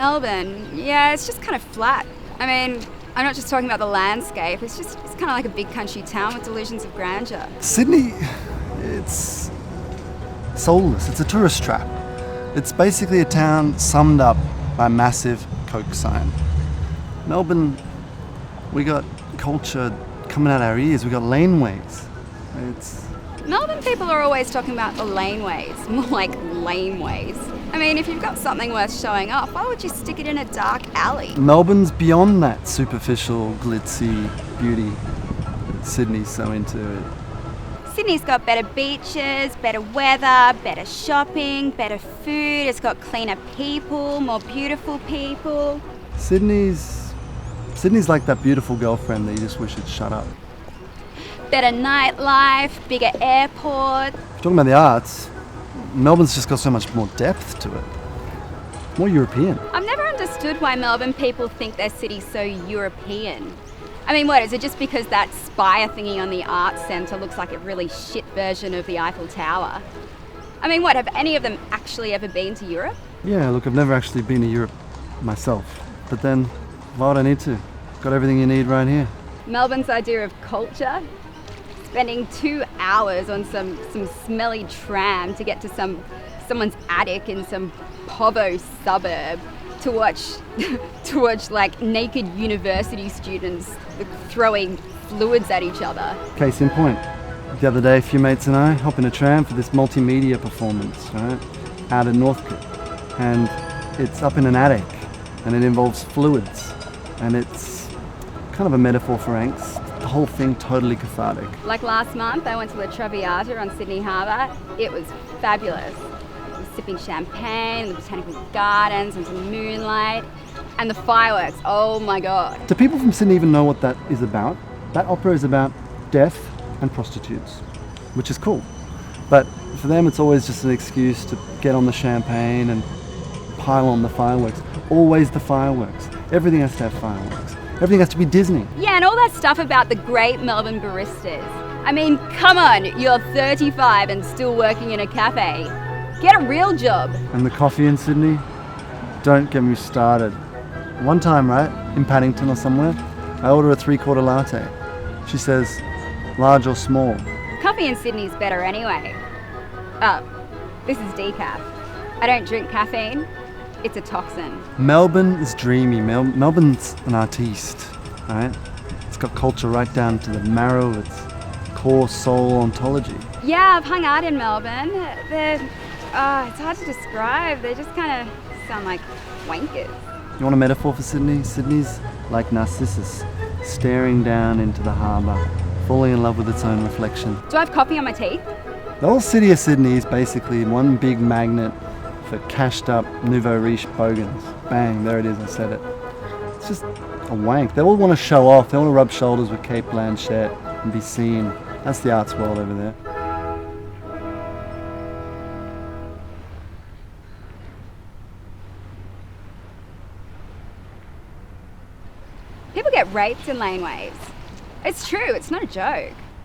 Melbourne, yeah, it's just kind of flat. I mean, I'm not just talking about the landscape, it's kind of like a big country town with delusions of grandeur. Sydney, it's soulless. It's a tourist trap. It's basically a town summed up by a massive Coke sign. Melbourne, we got culture coming out our ears. We got laneways. Melbourne people are always talking about the laneways, more like laneways. I mean, if you've got something worth showing off, why would you stick it in a dark alley? Melbourne's beyond that superficial, glitzy beauty. Sydney's so into it. Sydney's got better beaches, better weather, better shopping, better food. It's got cleaner people, more beautiful people. Sydney's like that beautiful girlfriend that you just wish had shut up. Better nightlife, bigger airport. Talking about the arts, Melbourne's just got so much more depth to it. More European. I've never understood why Melbourne people think their city's so European. I mean, what, is it just because that spire thingy on the Arts Centre looks like a really shit version of the Eiffel Tower? I mean, what, have any of them actually ever been to Europe? Yeah, look, I've never actually been to Europe myself. But then, why would I need to? Got everything you need right here. Melbourne's idea of culture? Spending 2 hours on some smelly tram to get to someone's attic in some povo suburb to watch like naked university students throwing fluids at each other. Case in point, the other day a few mates and I hop in a tram for this multimedia performance, right, out in Northcote. And it's up in an attic and it involves fluids and it's kind of a metaphor for angst. The whole thing totally cathartic. Like last month, I went to La Traviata on Sydney Harbour. It was fabulous. I was sipping champagne in the botanical gardens and some moonlight. And the fireworks, oh my God. Do people from Sydney even know what that is about? That opera is about death and prostitutes, which is cool. But for them, it's always just an excuse to get on the champagne and pile on the fireworks. Always the fireworks. Everything has to have fireworks. Everything has to be Disney. Yeah, and all that stuff about the great Melbourne baristas. I mean, come on, you're 35 and still working in a cafe. Get a real job. And the coffee in Sydney? Don't get me started. One time, right, in Paddington or somewhere, I order a 3/4 latte. She says, large or small? Coffee in Sydney's better anyway. Oh, this is decaf. I don't drink caffeine. It's a toxin. Melbourne is dreamy. Melbourne's an artiste, right? It's got culture right down to the marrow of its core soul ontology. Yeah, I've hung out in Melbourne. It's hard to describe. They just kind of sound like wankers. You want a metaphor for Sydney? Sydney's like Narcissus, staring down into the harbour, falling in love with its own reflection. Do I have coffee on my teeth? The whole city of Sydney is basically one big magnet for cashed up nouveau riche bogans. Bang, there it is, I said it. It's just a wank. They all want to show off. They want to rub shoulders with Kate Blanchett and be seen. That's the arts world over there. People get raped in laneways. It's true, it's not a joke.